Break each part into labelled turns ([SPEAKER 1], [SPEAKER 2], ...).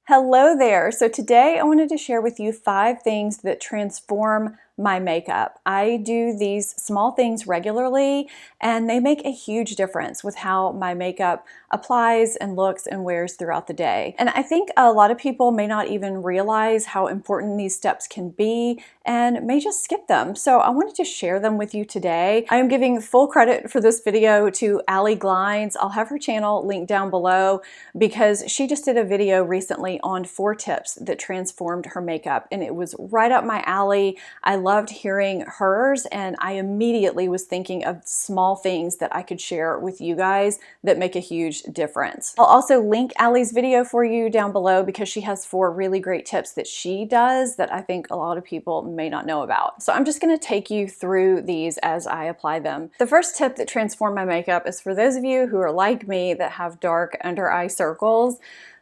[SPEAKER 1] Hello there. So today I wanted to share with you 5 things that transform my makeup. I do these small things regularly and they make a huge difference with how my makeup applies and looks and wears throughout the day. And I think a lot of people may not even realize how important these steps can be and may just skip them. So I wanted to share them with you today. I am giving full credit for this video to Allie Glines. I'll have her channel linked down below because she just did a video recently on 4 tips that transformed her makeup and it was right up my alley. I loved hearing hers and I immediately was thinking of small things that I could share with you guys that make a huge difference. I'll also link Allie's video for you down below because she has 4 really great tips that she does that I think a lot of people may not know about. So I'm just going to take you through these as I apply them. The first tip that transformed my makeup is for those of you who are like me that have dark under eye circles.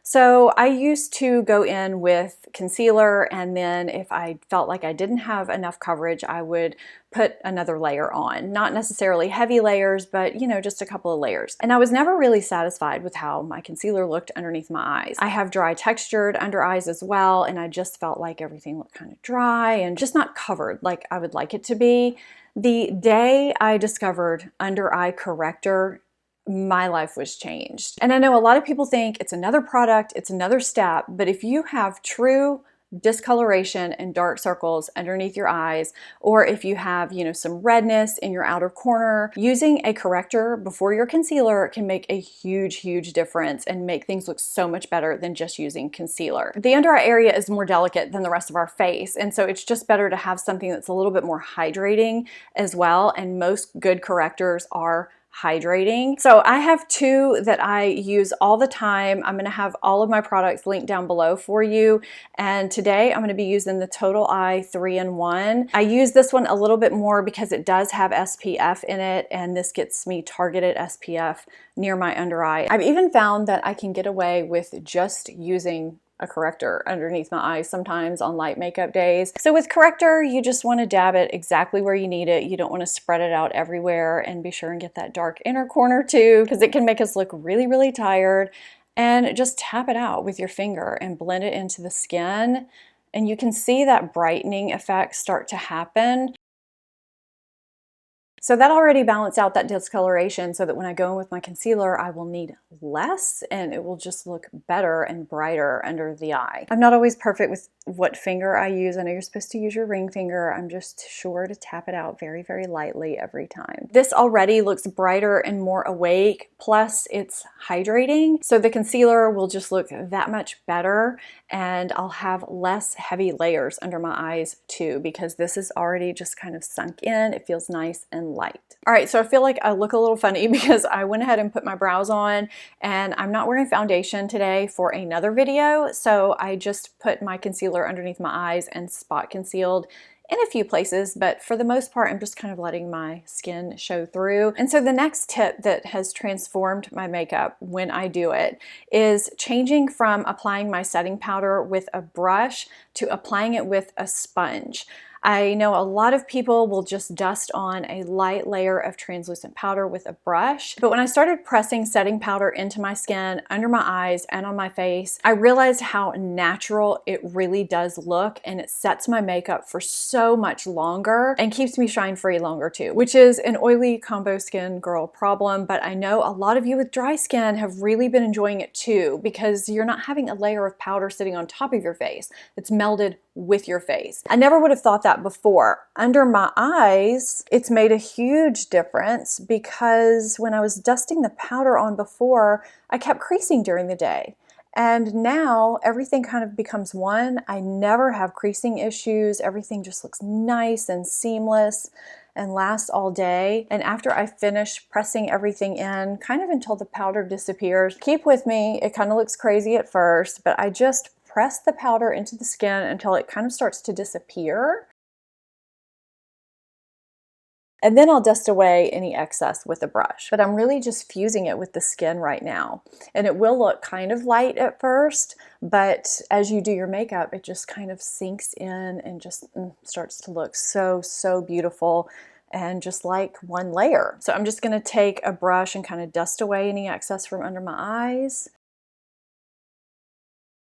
[SPEAKER 1] So I used to go in with concealer and then if I felt like I didn't have enough coverage, I would put another layer on. Not necessarily heavy layers, but you know, just a couple of layers. And I was never really satisfied with how my concealer looked underneath my eyes. I have dry textured under eyes as well, and I just felt like everything looked kind of dry and just not covered like I would like it to be. The day I discovered under eye corrector, my life was changed. And I know a lot of people think it's another product, it's another step, but if you have true discoloration and dark circles underneath your eyes, or if you have, some redness in your outer corner, using a corrector before your concealer can make a huge, huge difference and make things look so much better than just using concealer. The under eye area is more delicate than the rest of our face, and so it's just better to have something that's a little bit more hydrating as well, and most good correctors are hydrating. So I have 2 that I use all the time. I'm going to have all of my products linked down below for you. And today I'm going to be using the Total Eye 3-in-1. I use this one a little bit more because it does have SPF in it, and this gets me targeted SPF near my under eye. I've even found that I can get away with just using a corrector underneath my eyes sometimes on light makeup days. So with corrector, you just want to dab it exactly where you need it. You don't want to spread it out everywhere, and be sure and get that dark inner corner too, because it can make us look really, really tired. And just tap it out with your finger and blend it into the skin. And you can see that brightening effect start to happen. So that already balanced out that discoloration so that when I go in with my concealer, I will need less and it will just look better and brighter under the eye. I'm not always perfect with what finger I use. I know you're supposed to use your ring finger. I'm just sure to tap it out very, very lightly every time. This already looks brighter and more awake, plus it's hydrating. So the concealer will just look that much better, and I'll have less heavy layers under my eyes too, because this is already just kind of sunk in. It feels nice and light. All right, so I feel like I look a little funny because I went ahead and put my brows on, and I'm not wearing foundation today for another video, so I just put my concealer underneath my eyes and spot concealed in a few places, but for the most part, I'm just kind of letting my skin show through. And so the next tip that has transformed my makeup when I do it is changing from applying my setting powder with a brush to applying it with a sponge. I know a lot of people will just dust on a light layer of translucent powder with a brush, but when I started pressing setting powder into my skin, under my eyes, and on my face, I realized how natural it really does look, and it sets my makeup for so much longer and keeps me shine free longer too, which is an oily combo skin girl problem, but I know a lot of you with dry skin have really been enjoying it too, because you're not having a layer of powder sitting on top of your face. It's melded with your face. I never would have thought that before. Under my eyes, it's made a huge difference because when I was dusting the powder on before, I kept creasing during the day. And now everything kind of becomes one. I never have creasing issues. Everything just looks nice and seamless and lasts all day. And after I finish pressing everything in, kind of until the powder disappears, keep with me, it kind of looks crazy at first, but I just press the powder into the skin until it kind of starts to disappear. And then I'll dust away any excess with a brush. But I'm really just fusing it with the skin right now. And it will look kind of light at first, but as you do your makeup, it just kind of sinks in and just starts to look so, so beautiful and just like one layer. So I'm just gonna take a brush and kind of dust away any excess from under my eyes.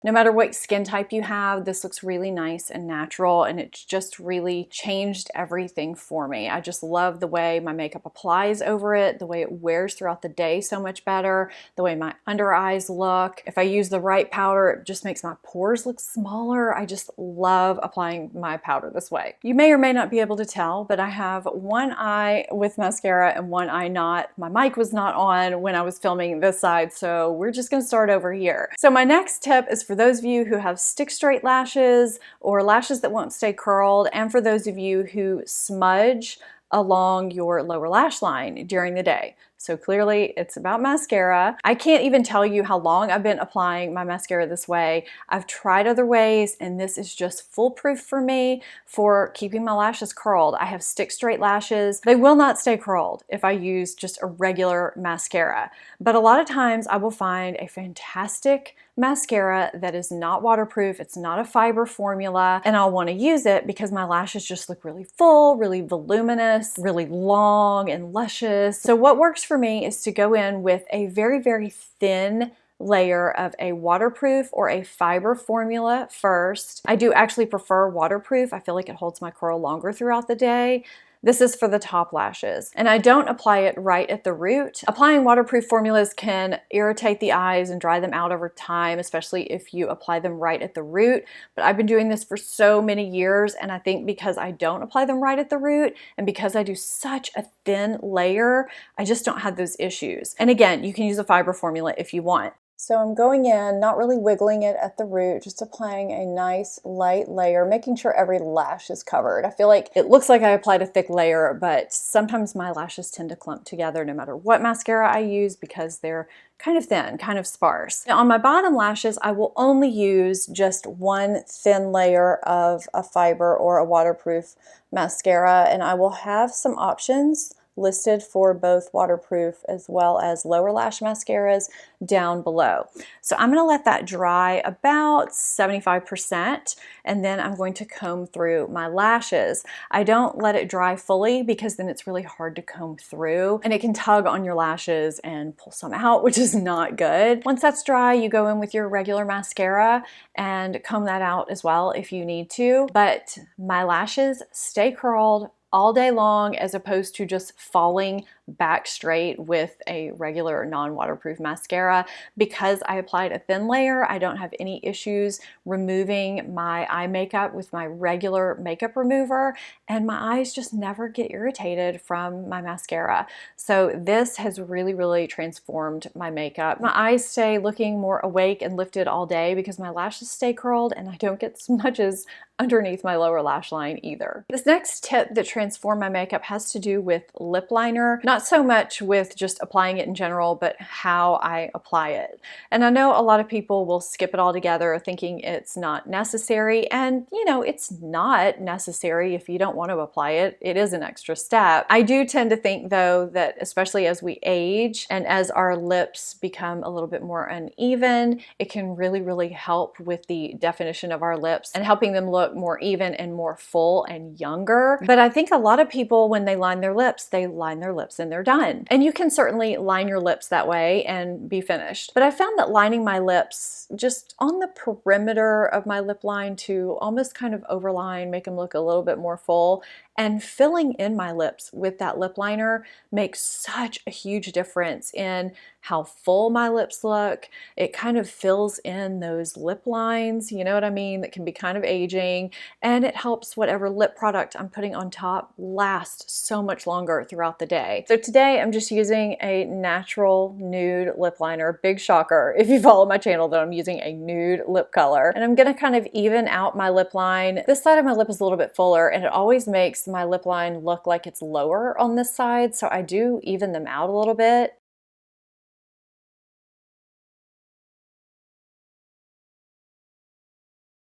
[SPEAKER 1] No matter what skin type you have, this looks really nice and natural, and it's just really changed everything for me. I just love the way my makeup applies over it, the way it wears throughout the day so much better, the way my under eyes look. If I use the right powder, it just makes my pores look smaller. I just love applying my powder this way. You may or may not be able to tell, but I have one eye with mascara and one eye not. My mic was not on when I was filming this side, so we're just gonna start over here. So my next tip is for those of you who have stick straight lashes or lashes that won't stay curled, and for those of you who smudge along your lower lash line during the day. So clearly it's about mascara. I can't even tell you how long I've been applying my mascara this way. I've tried other ways, and this is just foolproof for me for keeping my lashes curled. I have stick straight lashes. They will not stay curled if I use just a regular mascara. But a lot of times I will find a fantastic mascara that is not waterproof, it's not a fiber formula, and I'll want to use it because my lashes just look really full, really voluminous, really long and luscious. So what works for me is to go in with a very, very thin layer of a waterproof or a fiber formula first. I do actually prefer waterproof. I feel like it holds my curl longer throughout the day. This is for the top lashes, and I don't apply it right at the root. Applying waterproof formulas can irritate the eyes and dry them out over time, especially if you apply them right at the root. But I've been doing this for so many years, and I think because I don't apply them right at the root and because I do such a thin layer, I just don't have those issues. And again, you can use a fiber formula if you want. So I'm going in, not really wiggling it at the root, just applying a nice light layer, making sure every lash is covered. I feel like it looks like I applied a thick layer, but sometimes my lashes tend to clump together no matter what mascara I use because they're kind of thin, kind of sparse. Now on my bottom lashes, I will only use just one thin layer of a fiber or a waterproof mascara, and I will have some options listed for both waterproof as well as lower lash mascaras down below. So I'm going to let that dry about 75%, and then I'm going to comb through my lashes. I don't let it dry fully because then it's really hard to comb through and it can tug on your lashes and pull some out, which is not good. Once that's dry, you go in with your regular mascara and comb that out as well if you need to. But my lashes stay curled all day long as opposed to just falling back straight with a regular non-waterproof mascara. Because I applied a thin layer, I don't have any issues removing my eye makeup with my regular makeup remover, and my eyes just never get irritated from my mascara. So this has really, really transformed my makeup. My eyes stay looking more awake and lifted all day because my lashes stay curled and I don't get smudges underneath my lower lash line either. This next tip that transformed my makeup has to do with lip liner. Not so much with just applying it in general, but how I apply it. And I know a lot of people will skip it all together thinking it's not necessary, and you know, it's not necessary if you don't want to apply it. It is an extra step. I do tend to think though that especially as we age and as our lips become a little bit more uneven, it can really, really help with the definition of our lips and helping them look more even and more full and younger. But I think a lot of people, when they line their lips and they're done. And you can certainly line your lips that way and be finished. But I found that lining my lips just on the perimeter of my lip line to almost kind of overline, make them look a little bit more full, and filling in my lips with that lip liner makes such a huge difference in how full my lips look. It kind of fills in those lip lines, you know what I mean, that can be kind of aging, and it helps whatever lip product I'm putting on top last so much longer throughout the day. So today I'm just using a natural nude lip liner. Big shocker if you follow my channel that I'm using a nude lip color. And I'm gonna kind of even out my lip line. This side of my lip is a little bit fuller, and it always makes my lip line look like it's lower on this side, so I do even them out a little bit.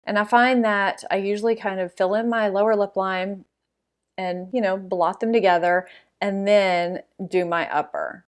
[SPEAKER 1] And I find that I usually kind of fill in my lower lip line and, you know, blot them together and then do my upper.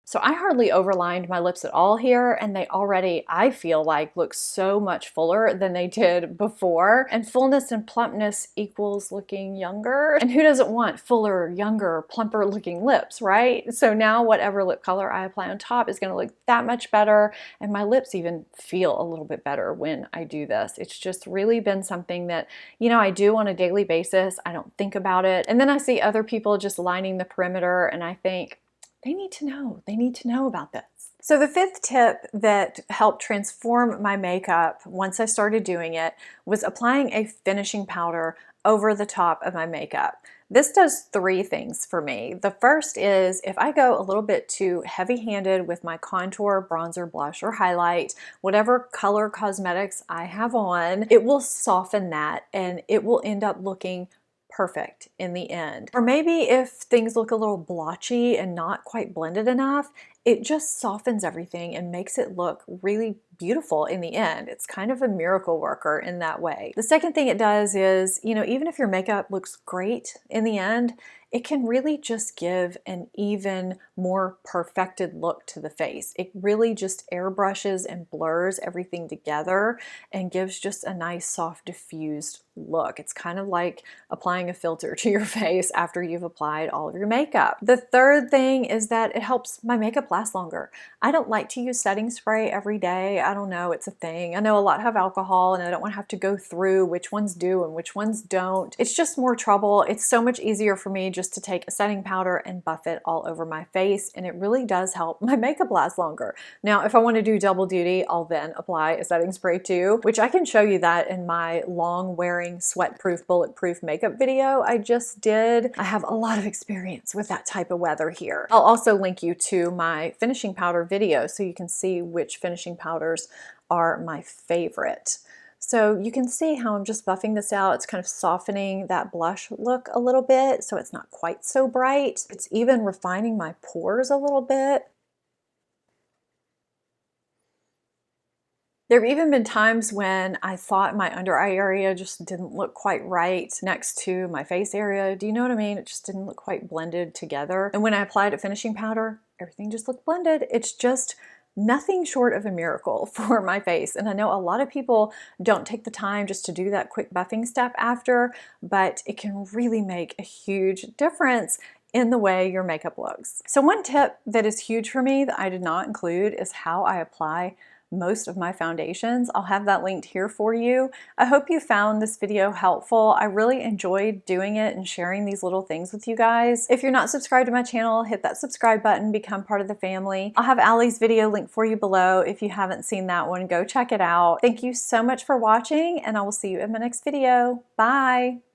[SPEAKER 1] So I hardly overlined my lips at all here, and they already, I feel like, look so much fuller than they did before. And fullness and plumpness equals looking younger. And who doesn't want fuller, younger, plumper looking lips, right? So now whatever lip color I apply on top is gonna look that much better, and my lips even feel a little bit better when I do this. It's just really been something that, you know, I do on a daily basis. I don't think about it. And then I see other people just lining the perimeter, and I think, they need to know. They need to know about this. So the fifth tip that helped transform my makeup once I started doing it was applying a finishing powder over the top of my makeup. This does three things for me. The first is if I go a little bit too heavy-handed with my contour, bronzer, blush, or highlight, whatever color cosmetics I have on, it will soften that and it will end up looking perfect in the end. Or maybe if things look a little blotchy and not quite blended enough, it just softens everything and makes it look really beautiful in the end. It's kind of a miracle worker in that way. The second thing it does is, you know, even if your makeup looks great in the end, it can really just give an even more perfected look to the face. It really just airbrushes and blurs everything together and gives just a nice, soft, diffused look. It's kind of like applying a filter to your face after you've applied all of your makeup. The third thing is that it helps my makeup last longer. I don't like to use setting spray every day. I don't know, it's a thing. I know a lot have alcohol and I don't want to have to go through which ones do and which ones don't. It's just more trouble. It's so much easier for me just to take a setting powder and buff it all over my face, and it really does help my makeup last longer. Now, if I want to do double duty, I'll then apply a setting spray too, which I can show you that in my long wearing sweat-proof, bulletproof makeup video I just did. I have a lot of experience with that type of weather here. I'll also link you to my finishing powder video so you can see which finishing powders are my favorite. So you can see how I'm just buffing this out. It's kind of softening that blush look a little bit, so it's not quite so bright. It's even refining my pores a little bit. There have even been times when I thought my under eye area just didn't look quite right next to my face area. Do you know what I mean? It just didn't look quite blended together. And when I applied a finishing powder, everything just looked blended. It's just nothing short of a miracle for my face. And I know a lot of people don't take the time just to do that quick buffing step after, but it can really make a huge difference in the way your makeup looks. So one tip that is huge for me that I did not include is how I apply most of my foundations. I'll have that linked here for you. I hope you found this video helpful. I really enjoyed doing it and sharing these little things with you guys. If you're not subscribed to my channel, hit that subscribe button, become part of the family. I'll have Allie's video linked for you below. If you haven't seen that one, go check it out. Thank you so much for watching, and I will see you in my next video. Bye!